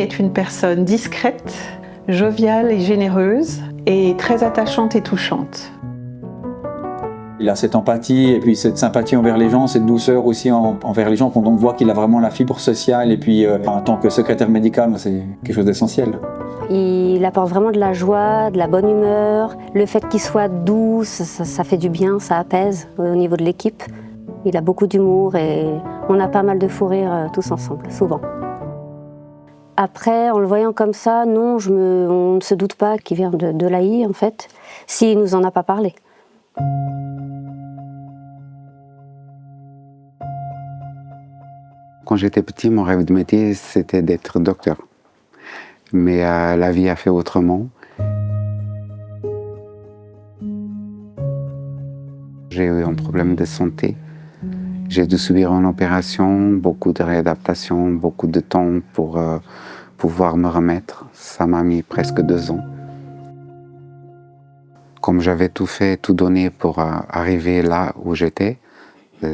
est une personne discrète, joviale et généreuse, et très attachante et touchante. Il a cette empathie et puis cette sympathie envers les gens, cette douceur aussi envers les gens, qu'on donc voit qu'il a vraiment la fibre sociale. Et puis en tant que secrétaire médical, c'est quelque chose d'essentiel. Il apporte vraiment de la joie, de la bonne humeur. Le fait qu'il soit doux, ça fait du bien, ça apaise au niveau de l'équipe. Il a beaucoup d'humour et on a pas mal de fou rire tous ensemble, souvent. Après, en le voyant comme ça, non, on ne se doute pas qu'il vient de l'AI en fait, s'il nous en a pas parlé. Quand j'étais petit, mon rêve de métier, c'était d'être docteur. Mais la vie a fait autrement. J'ai eu un problème de santé. J'ai dû subir une opération, beaucoup de réadaptation, beaucoup de temps pour pouvoir me remettre. Ça m'a mis presque 2 ans. Comme j'avais tout fait, tout donné pour arriver là où j'étais,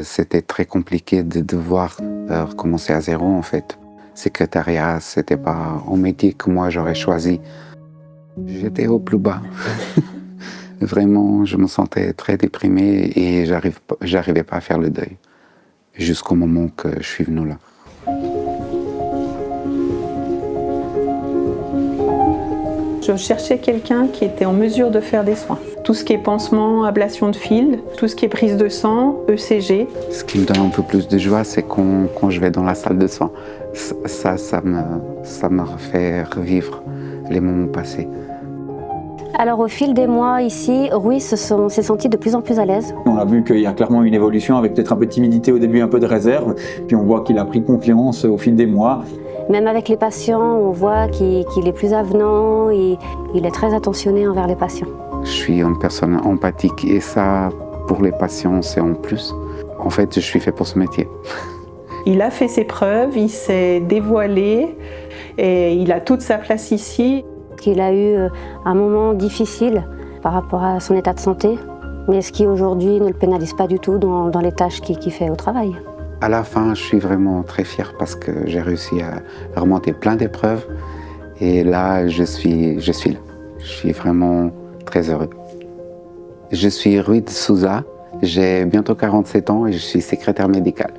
c'était très compliqué de devoir recommencer à zéro en fait. Secrétariat, c'était pas un métier que moi j'aurais choisi. J'étais au plus bas. Vraiment, je me sentais très déprimé et j'arrivais pas à faire le deuil. Jusqu'au moment que je suis venu là. Je cherchais quelqu'un qui était en mesure de faire des soins. Tout ce qui est pansement, ablation de fil, tout ce qui est prise de sang, ECG. Ce qui me donne un peu plus de joie, c'est quand je vais dans la salle de soins. Ça me fait revivre les moments passés. Alors au fil des mois ici, Rui s'est senti de plus en plus à l'aise. On a vu qu'il y a clairement une évolution avec peut-être un peu de timidité au début, un peu de réserve. Puis on voit qu'il a pris confiance au fil des mois. Même avec les patients, on voit qu'il est plus avenant, il est très attentionné envers les patients. Je suis une personne empathique et ça, pour les patients, c'est en plus. En fait, je suis fait pour ce métier. Il a fait ses preuves, il s'est dévoilé et il a toute sa place ici. Il a eu un moment difficile par rapport à son état de santé, mais ce qui aujourd'hui ne le pénalise pas du tout dans les tâches qu'il fait au travail. À la fin, je suis vraiment très fier parce que j'ai réussi à remonter plein d'épreuves et là, je suis là. Je suis vraiment très heureux. Je suis Rui de Souza, j'ai bientôt 47 ans et je suis secrétaire médical.